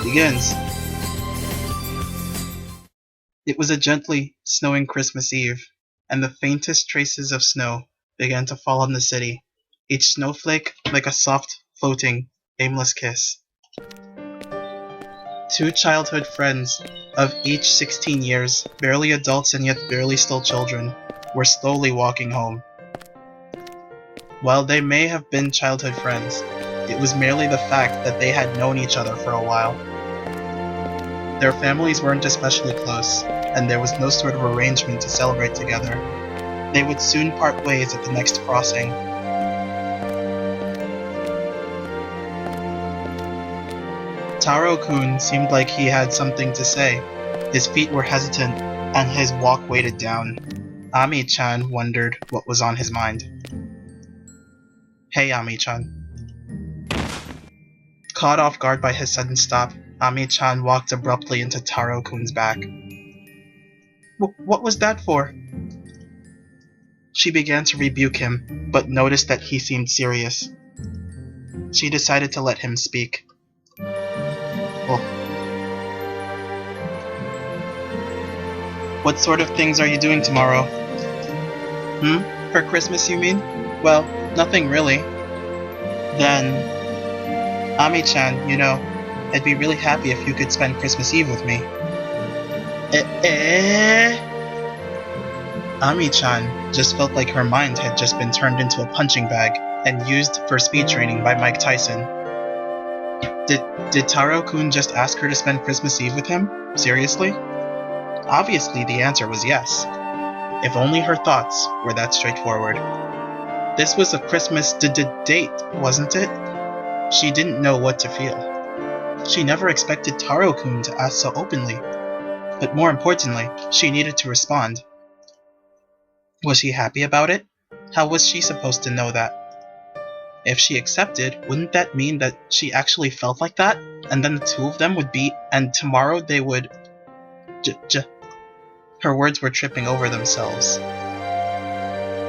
begins. It was a gently snowing Christmas Eve, and the faintest traces of snow began to fall on the city, each snowflake like a soft, floating, aimless kiss. Two childhood friends, of each 16 years, barely adults and yet barely still children, were slowly walking home. While they may have been childhood friends, it was merely the fact that they had known each other for a while. Their families weren't especially close, and there was no sort of arrangement to celebrate together. They would soon part ways at the next crossing. Taro-kun seemed like he had something to say. His feet were hesitant, and his walk weighted down. Ami-chan wondered what was on his mind. Hey, Ami-chan. Caught off guard by his sudden stop, Ami-chan walked abruptly into Taro-kun's back. What was that for? She began to rebuke him, but noticed that he seemed serious. She decided to let him speak. Oh. What sort of things are you doing tomorrow? For Christmas, you mean? Well, nothing really. Then, Ami-chan, I'd be really happy if you could spend Christmas Eve with me. Ami-chan just felt like her mind had just been turned into a punching bag and used for speed training by Mike Tyson. Did Taro-kun just ask her to spend Christmas Eve with him? Seriously? Obviously the answer was yes. If only her thoughts were that straightforward. This was a Christmas date, wasn't it? She didn't know what to feel. She never expected Taro-kun to ask so openly. But more importantly, she needed to respond. Was she happy about it? How was she supposed to know that? If she accepted, wouldn't that mean that she actually felt like that? And then the two of them would be, and tomorrow they would... Her words were tripping over themselves.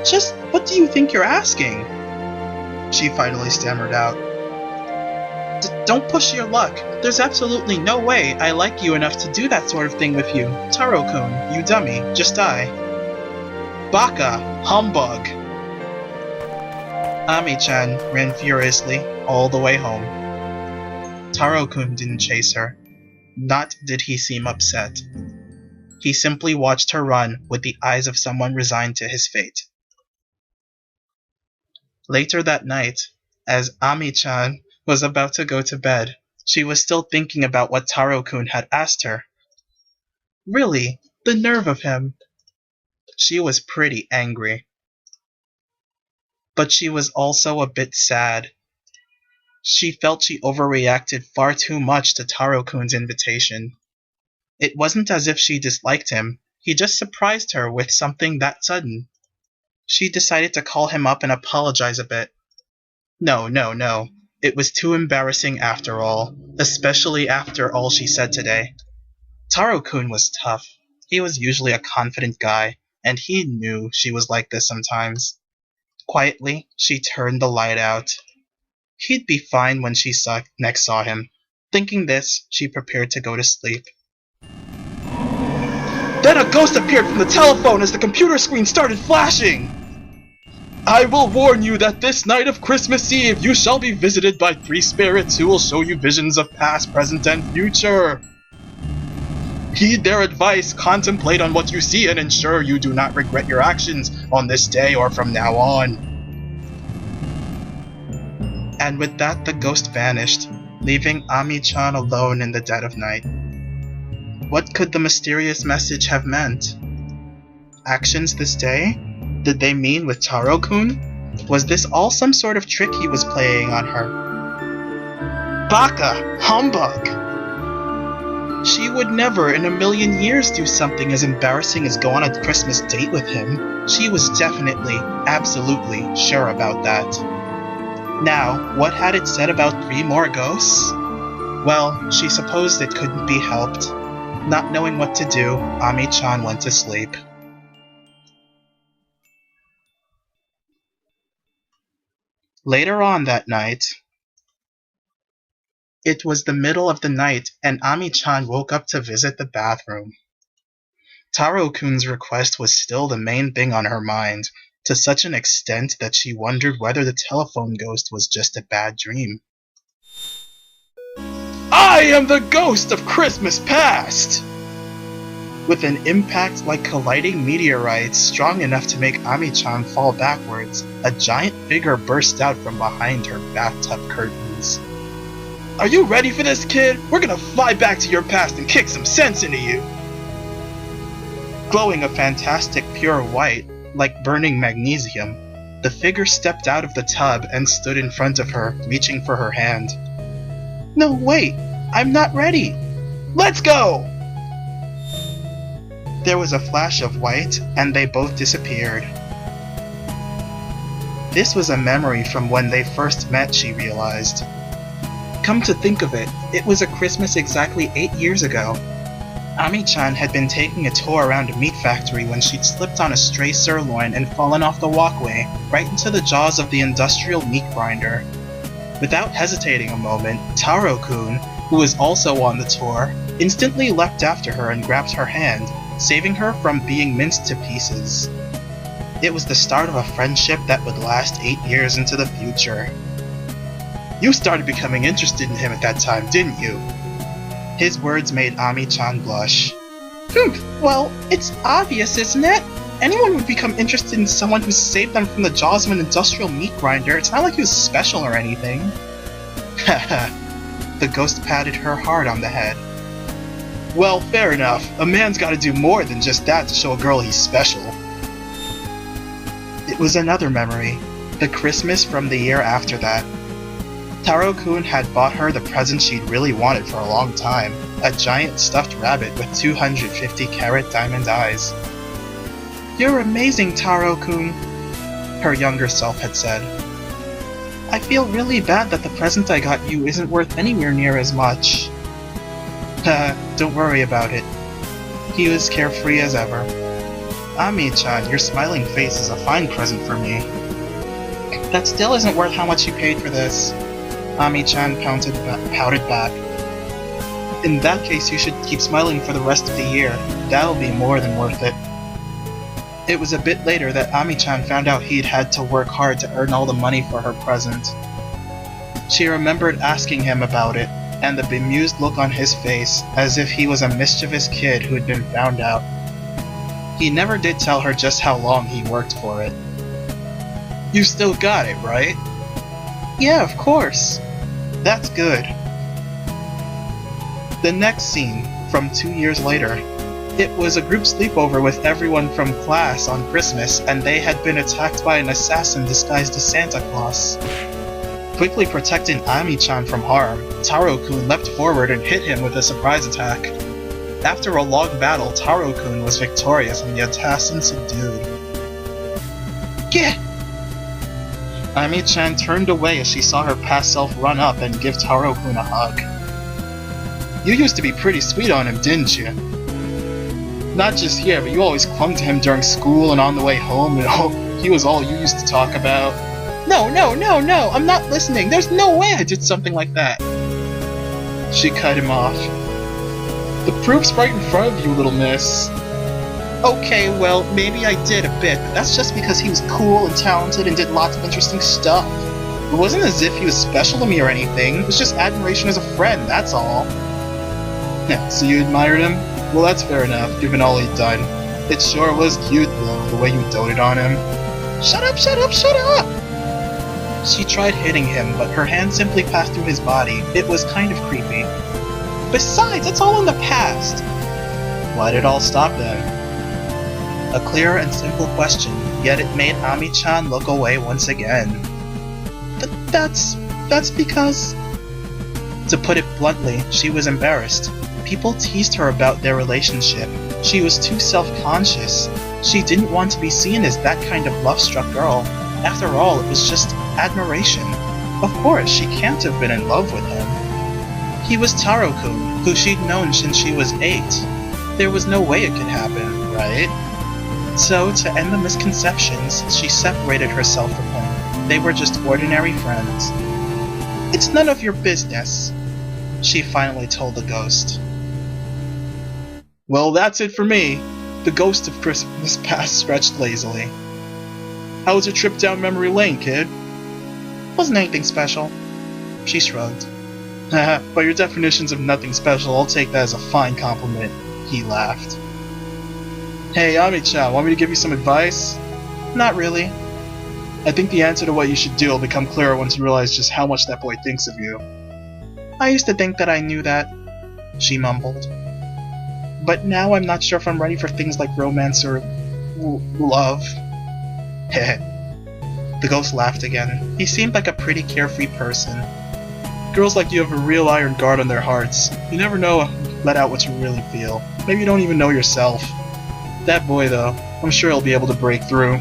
Just what do you think you're asking? She finally stammered out. Don't push your luck. There's absolutely no way I like you enough to do that sort of thing with you. Taro-kun, you dummy, just die. Baka! Humbug! Ami-chan ran furiously all the way home. Taro-kun didn't chase her. Not did he seem upset. He simply watched her run with the eyes of someone resigned to his fate. Later that night, as Ami-chan was about to go to bed, she was still thinking about what Taro-kun had asked her. Really, the nerve of him! She was pretty angry. But she was also a bit sad. She felt she overreacted far too much to Taro-kun's invitation. It wasn't as if she disliked him, he just surprised her with something that sudden. She decided to call him up and apologize a bit. No. It was too embarrassing after all, especially after all she said today. Taro-kun was tough. He was usually a confident guy, and he knew she was like this sometimes. Quietly, she turned the light out. He'd be fine when she next saw him. Thinking this, she prepared to go to sleep. Then a ghost appeared from the telephone as the computer screen started flashing! I will warn you that this night of Christmas Eve you shall be visited by 3 spirits who will show you visions of past, present, and future. Heed their advice, contemplate on what you see, and ensure you do not regret your actions on this day or from now on. And with that, the ghost vanished, leaving Ami-chan alone in the dead of night. What could the mysterious message have meant? Actions this day? Did they mean with Taro-kun? Was this all some sort of trick he was playing on her? Baka! Humbug! She would never in a million years do something as embarrassing as go on a Christmas date with him. She was definitely, absolutely sure about that. Now, what had it said about 3 more ghosts? Well, she supposed it couldn't be helped. Not knowing what to do, Ami-chan went to sleep. Later on that night, It was the middle of the night, and Ami-chan woke up to visit the bathroom. Taro-kun's request was still the main thing on her mind, to such an extent that she wondered whether the telephone ghost was just a bad dream. I am the ghost of Christmas past! With an impact like colliding meteorites strong enough to make Ami-chan fall backwards, a giant figure burst out from behind her bathtub curtains. Are you ready for this, kid? We're gonna fly back to your past and kick some sense into you! Glowing a fantastic pure white, like burning magnesium, the figure stepped out of the tub and stood in front of her, reaching for her hand. No, wait! I'm not ready! Let's go! There was a flash of white, and they both disappeared. This was a memory from when they first met, she realized. Come to think of it, it was a Christmas exactly 8 years ago. Ami-chan had been taking a tour around a meat factory when she'd slipped on a stray sirloin and fallen off the walkway, right into the jaws of the industrial meat grinder. Without hesitating a moment, Taro-kun, who was also on the tour, instantly leapt after her and grabbed her hand, saving her from being minced to pieces. It was the start of a friendship that would last 8 years into the future. You started becoming interested in him at that time, didn't you? His words made Ami-chan blush. Well, it's obvious, isn't it? Anyone would become interested in someone who saved them from the jaws of an industrial meat grinder. It's not like he was special or anything. Haha. The ghost patted her hard on the head. Well, fair enough. A man's gotta do more than just that to show a girl he's special. It was another memory. The Christmas from the year after that. Taro-kun had bought her the present she'd really wanted for a long time, a giant stuffed rabbit with 250-carat diamond eyes. You're amazing, Taro-kun, her younger self had said. I feel really bad that the present I got you isn't worth anywhere near as much. Haha, don't worry about it. He was carefree as ever. Ami-chan, your smiling face is a fine present for me. That still isn't worth how much you paid for this. Ami-chan pouted back. In that case, you should keep smiling for the rest of the year. That'll be more than worth it. It was a bit later that Ami-chan found out he'd had to work hard to earn all the money for her present. She remembered asking him about it, and the bemused look on his face, as if he was a mischievous kid who'd been found out. He never did tell her just how long he worked for it. You still got it, right? Yeah, of course. That's good. The next scene, from 2 years later, it was a group sleepover with everyone from class on Christmas, and they had been attacked by an assassin disguised as Santa Claus. Quickly protecting Ami-chan from harm, Taro-kun leapt forward and hit him with a surprise attack. After a long battle, Taro-kun was victorious and the assassin subdued. Gah! Ami-chan turned away as she saw her past self run up and give Taro-kun a hug. You used to be pretty sweet on him, didn't you? Not just here, but you always clung to him during school and on the way home, he was all you used to talk about. No, I'm not listening. There's no way I did something like that. She cut him off. The proof's right in front of you, little miss. Okay, well, maybe I did a bit, but that's just because he was cool and talented and did lots of interesting stuff. It wasn't as if he was special to me or anything, it was just admiration as a friend, that's all. So you admired him? Well, that's fair enough, given all he'd done. It sure was cute, though, the way you doted on him. Shut up! She tried hitting him, but her hand simply passed through his body. It was kind of creepy. Besides, it's all in the past! Why'd it all stop then? A clear and simple question, yet it made Ami-chan look away once again. That's because... To put it bluntly, she was embarrassed. People teased her about their relationship. She was too self-conscious. She didn't want to be seen as that kind of love-struck girl. After all, it was just admiration. Of course, she can't have been in love with him. He was Taro-kun, who she'd known since she was 8. There was no way it could happen, right? So, to end the misconceptions, she separated herself from him. They were just ordinary friends. It's none of your business. She finally told the ghost. Well, that's it for me. The ghost of Christmas past stretched lazily. How was your trip down memory lane, kid? Wasn't anything special. She shrugged. By your definitions of nothing special, I'll take that as a fine compliment. He laughed. Hey, Ami-chan, want me to give you some advice? Not really. I think the answer to what you should do will become clearer once you realize just how much that boy thinks of you. I used to think that I knew that, she mumbled. But now I'm not sure if I'm ready for things like romance or love. Heh. The ghost laughed again. He seemed like a pretty carefree person. Girls like you have a real iron guard on their hearts. You never know, let out what you really feel. Maybe you don't even know yourself. That boy, though, I'm sure he'll be able to break through.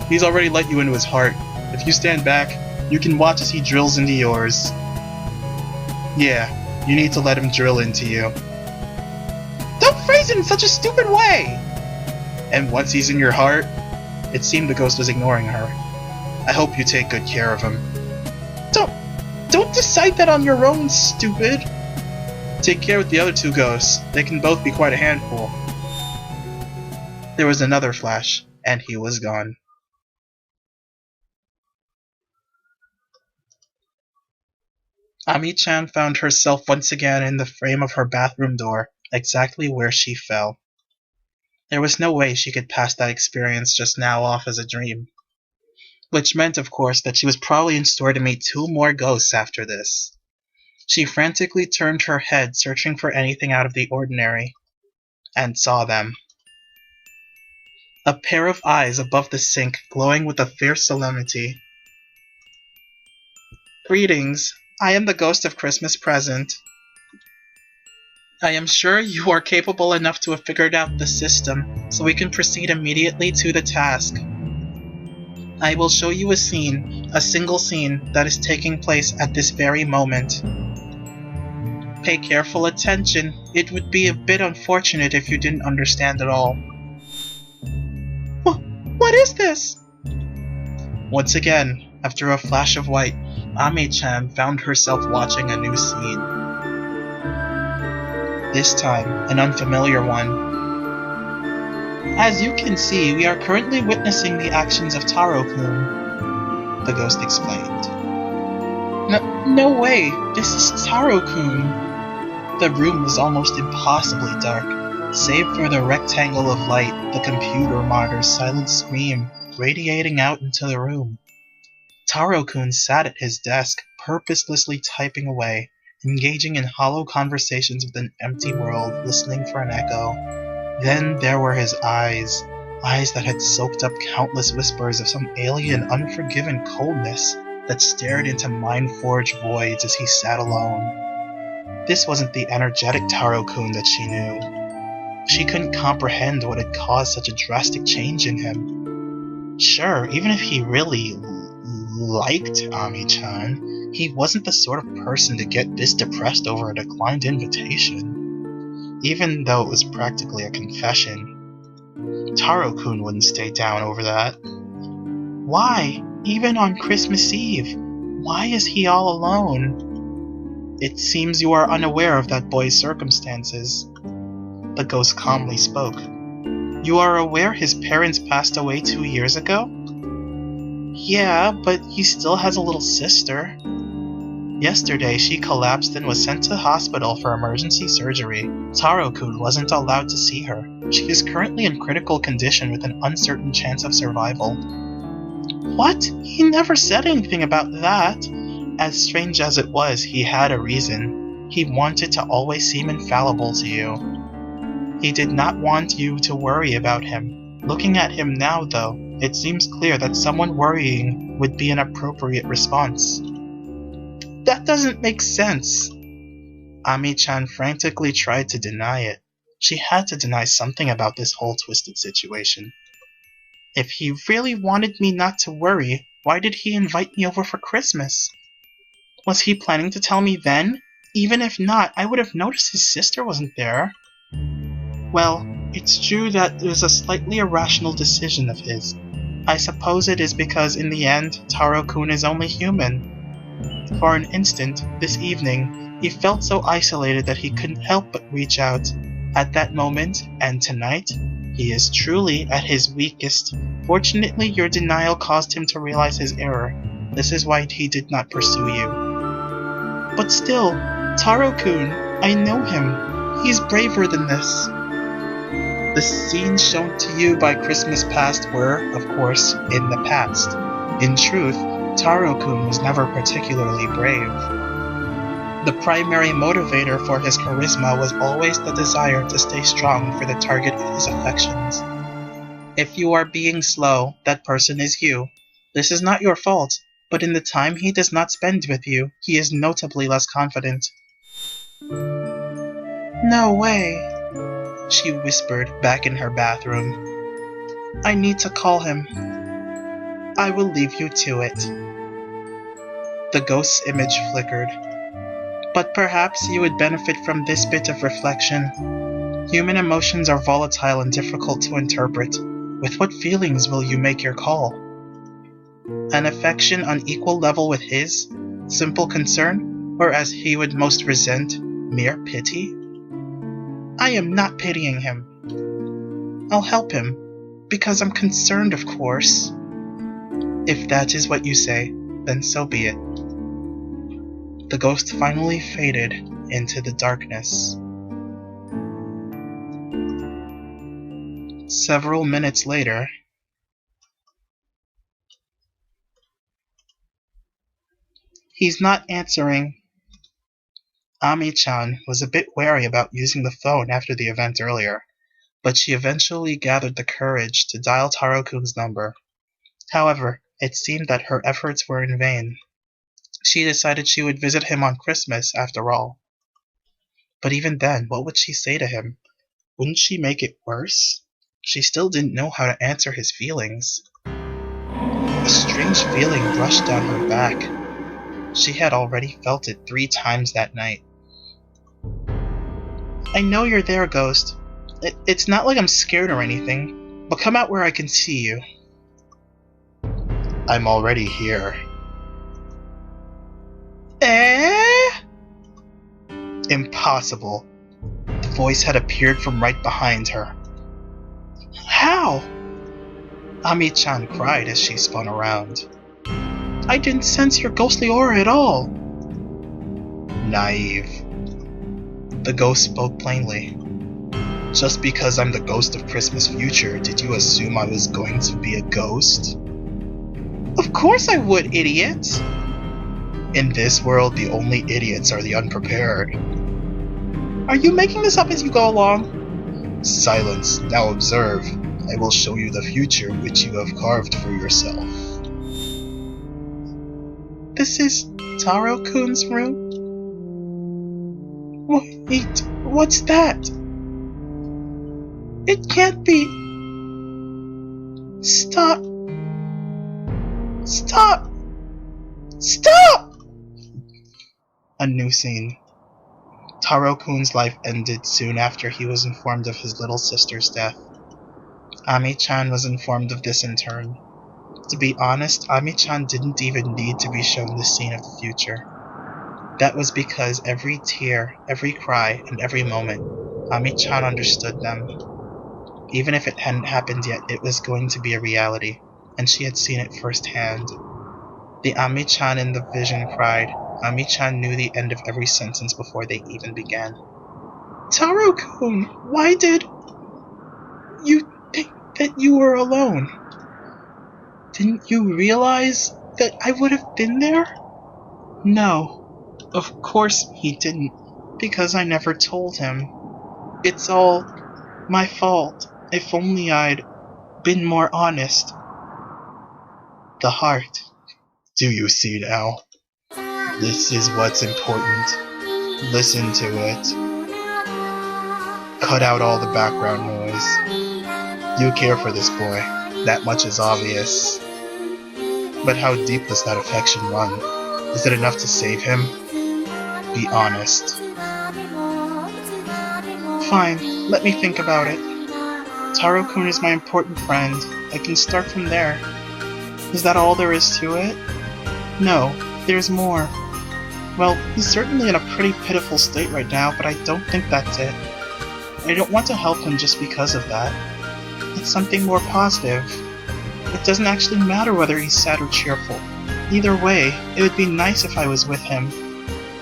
He's already let you into his heart. If you stand back, you can watch as he drills into yours. Yeah, you need to let him drill into you. Don't phrase it in such a stupid way! And once he's in your heart, it seemed the ghost was ignoring her. I hope you take good care of him. Don't decide that on your own, stupid! Take care with the other two ghosts. They can both be quite a handful. There was another flash, and he was gone. Ami-chan found herself once again in the frame of her bathroom door, exactly where she fell. There was no way she could pass that experience just now off as a dream. Which meant, of course, that she was probably in store to meet two more ghosts after this. She frantically turned her head, searching for anything out of the ordinary, and saw them. A pair of eyes above the sink, glowing with a fierce solemnity. Greetings. I am the ghost of Christmas Present. I am sure you are capable enough to have figured out the system, so we can proceed immediately to the task. I will show you a scene, a single scene, that is taking place at this very moment. Pay careful attention. It would be a bit unfortunate if you didn't understand at all. What is this? Once again, after a flash of white, Ami-chan found herself watching a new scene. This time, an unfamiliar one. As you can see, we are currently witnessing the actions of Taro-kun, the ghost explained. No way, this is Taro-kun. The room was almost impossibly dark, save for the rectangle of light, the computer monitor's silent scream radiating out into the room. Taro-kun sat at his desk, purposelessly typing away, engaging in hollow conversations with an empty world, listening for an echo. Then there were his eyes that had soaked up countless whispers of some alien, unforgiven coldness that stared into mind-forged voids as he sat alone. This wasn't the energetic Taro-kun that she knew. She couldn't comprehend what had caused such a drastic change in him. Sure, even if he really liked Ami-chan, he wasn't the sort of person to get this depressed over a declined invitation. Even though it was practically a confession. Taro-kun wouldn't stay down over that. Why? Even on Christmas Eve? Why is he all alone? It seems you are unaware of that boy's circumstances. The ghost calmly spoke. You are aware his parents passed away 2 years ago? Yeah, but he still has a little sister. Yesterday, she collapsed and was sent to hospital for emergency surgery. Taro-kun wasn't allowed to see her. She is currently in critical condition with an uncertain chance of survival. What? He never said anything about that. As strange as it was, he had a reason. He wanted to always seem infallible to you. He did not want you to worry about him. Looking at him now, though, it seems clear that someone worrying would be an appropriate response. That doesn't make sense. Ami-chan frantically tried to deny it. She had to deny something about this whole twisted situation. If he really wanted me not to worry, why did he invite me over for Christmas? Was he planning to tell me then? Even if not, I would have noticed his sister wasn't there. Well, it's true that it was a slightly irrational decision of his. I suppose it is because in the end, Taro-kun is only human. For an instant, this evening, he felt so isolated that he couldn't help but reach out. At that moment, and tonight, he is truly at his weakest. Fortunately, your denial caused him to realize his error. This is why he did not pursue you. But still, Taro-kun, I know him. He's braver than this. The scenes shown to you by Christmas past were, of course, in the past. In truth, Taro-kun was never particularly brave. The primary motivator for his charisma was always the desire to stay strong for the target of his affections. If you are being slow, that person is you. This is not your fault, but in the time he does not spend with you, he is notably less confident. No way, she whispered back in her bathroom. I need to call him. I will leave you to it. The ghost's image flickered. But perhaps you would benefit from this bit of reflection. Human emotions are volatile and difficult to interpret. With what feelings will you make your call? An affection on equal level with his? Simple concern? Or as he would most resent, mere pity? I am not pitying him. I'll help him, because I'm concerned, of course. If that is what you say, then so be it. The ghost finally faded into the darkness. Several minutes later, he's not answering. Ami-chan was a bit wary about using the phone after the event earlier, but she eventually gathered the courage to dial Taro-kun's number. However, it seemed that her efforts were in vain. She decided she would visit him on Christmas, after all. But even then, what would she say to him? Wouldn't she make it worse? She still didn't know how to answer his feelings. A strange feeling brushed down her back. She had already felt it 3 times that night. I know you're there, Ghost. It's not like I'm scared or anything, but come out where I can see you. I'm already here. Eh? Impossible. The voice had appeared from right behind her. How? Ami-chan cried as she spun around. I didn't sense your ghostly aura at all. Naive. The ghost spoke plainly. Just because I'm the ghost of Christmas future, did you assume I was going to be a ghost? Of course I would, idiot! In this world, the only idiots are the unprepared. Are you making this up as you go along? Silence. Now observe. I will show you the future which you have carved for yourself. This is Taro-kun's room? Wait, what's that? It can't be... Stop! Stop! Stop! A new scene. Taro-kun's life ended soon after he was informed of his little sister's death. Ami-chan was informed of this in turn. To be honest, Ami-chan didn't even need to be shown the scene of the future. That was because every tear, every cry, and every moment, Ami-chan understood them. Even if it hadn't happened yet, it was going to be a reality, and she had seen it firsthand. The Ami-chan in the vision cried. Ami-chan knew the end of every sentence before they even began. Taro-kun, why did you think that you were alone? Didn't you realize that I would have been there? No, of course he didn't, because I never told him. It's all my fault. If only I'd been more honest. The heart. Do you see now? This is what's important. Listen to it. Cut out all the background noise. You care for this boy. That much is obvious. But how deep does that affection run? Is it enough to save him? Be honest. Fine, let me think about it. Taro-kun is my important friend. I can start from there. Is that all there is to it? No, there's more. Well, he's certainly in a pretty pitiful state right now, but I don't think that's it. I don't want to help him just because of that. It's something more positive. It doesn't actually matter whether he's sad or cheerful. Either way, it would be nice if I was with him.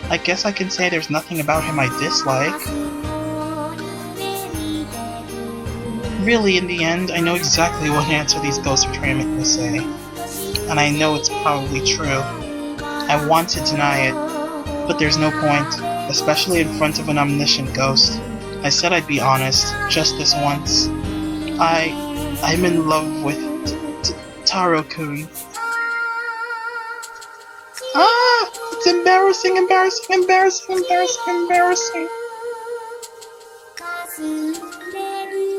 I guess I can say there's nothing about him I dislike. Really, in the end, I know exactly what answer these ghosts are trying to make me say. And I know it's probably true. I want to deny it, but there's no point, especially in front of an omniscient ghost. I said I'd be honest, just this once. I'm in love with Taro-kun. Ah! It's embarrassing, embarrassing, embarrassing, embarrassing, embarrassing.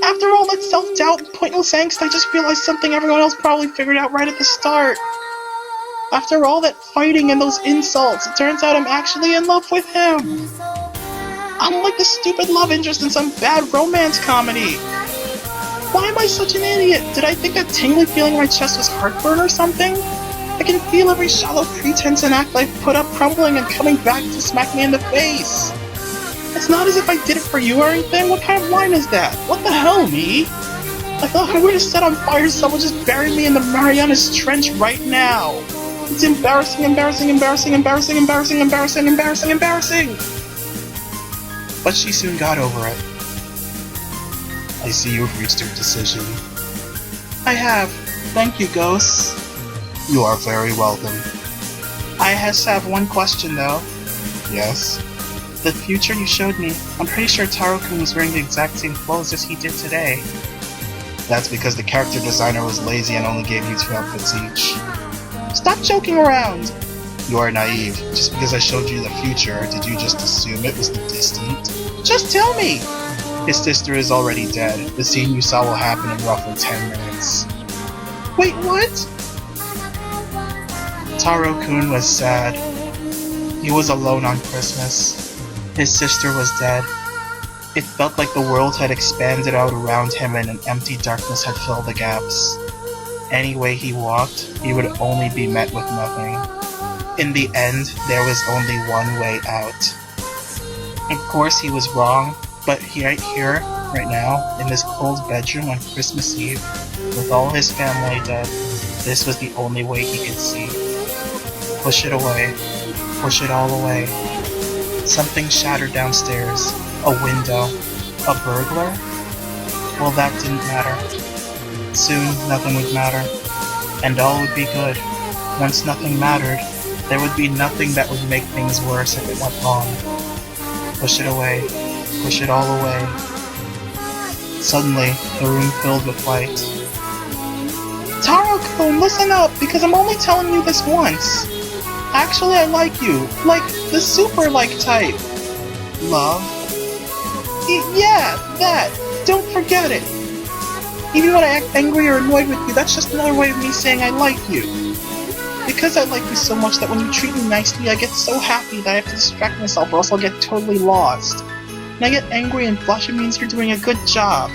After all that self-doubt and pointless angst, I just realized something everyone else probably figured out right at the start. After all that fighting and those insults, it turns out I'm actually in love with him. I'm like the stupid love interest in some bad romance comedy. Why am I such an idiot? Did I think that tingly feeling in my chest was heartburn or something? I can feel every shallow pretense and act I've put up crumbling and coming back to smack me in the face. It's not as if I did it for you or anything. What kind of line is that? What the hell, me? I thought I would have set on fire someone just buried me in the Marianas Trench right now. It's embarrassing, embarrassing, embarrassing, embarrassing, embarrassing, embarrassing, embarrassing, embarrassing. But she soon got over it. I see you've reached your decision. I have. Thank you, ghosts. You are very welcome. I just have one question, though. Yes? The future you showed me, I'm pretty sure Taro-kun was wearing the exact same clothes as he did today. That's because the character designer was lazy and only gave you 2 outfits each. Stop joking around! You are naive. Just because I showed you the future, did you just assume it was the distant? Just tell me! His sister is already dead. The scene you saw will happen in roughly 10 minutes. Wait, what? Taro-kun was sad. He was alone on Christmas. His sister was dead. It felt like the world had expanded out around him and an empty darkness had filled the gaps. Any way he walked, he would only be met with nothing. In the end, there was only one way out. Of course he was wrong, but right here, right now, in this cold bedroom on Christmas Eve, with all his family dead, this was the only way he could see. Push it away. Push it all away. Something shattered downstairs. A window. A burglar? Well, that didn't matter. Soon, nothing would matter. And all would be good. Once nothing mattered, there would be nothing that would make things worse if it went wrong. Push it away. Push it all away. Suddenly, the room filled with light. Taro-kun, listen up, because I'm only telling you this once. Actually, I like you. Like, the super-like type. Love? Yeah, that. Don't forget it. Even when I act angry or annoyed with you, that's just another way of me saying I like you. Because I like you so much that when you treat me nicely, I get so happy that I have to distract myself or else I'll get totally lost. When I get angry and blush, it means you're doing a good job.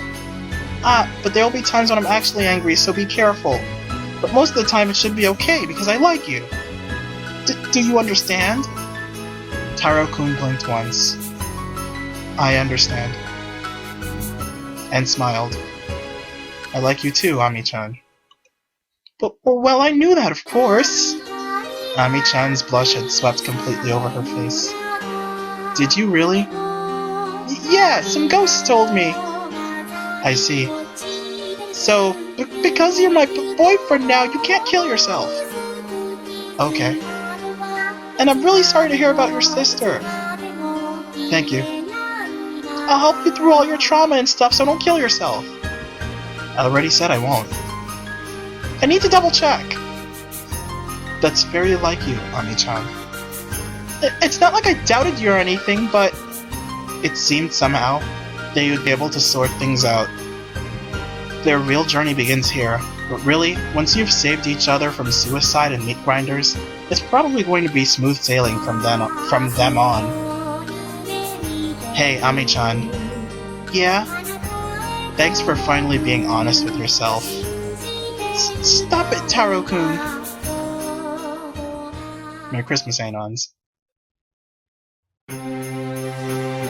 But there'll be times when I'm actually angry, so be careful. But most of the time it should be okay, because I like you. Do you understand? Taro-kun blinked once. I understand. And smiled. I like you too, Ami-chan. But, well, I knew that, of course. Ami-chan's blush had swept completely over her face. Did you really? Yeah, some ghosts told me. I see. So, because you're my boyfriend now, you can't kill yourself. Okay. And I'm really sorry to hear about your sister. Thank you. I'll help you through all your trauma and stuff, so don't kill yourself. I already said I won't. I need to double check. That's very like you, Ami-chan. It's not like I doubted you or anything, but it seemed somehow that you'd be able to sort things out. Their real journey begins here, but really, once you've saved each other from suicide and meat grinders, it's probably going to be smooth sailing from them on. Hey, Ami-chan. Yeah? Thanks for finally being honest with yourself. Stop it, Taro-kun. Merry Christmas, Anons.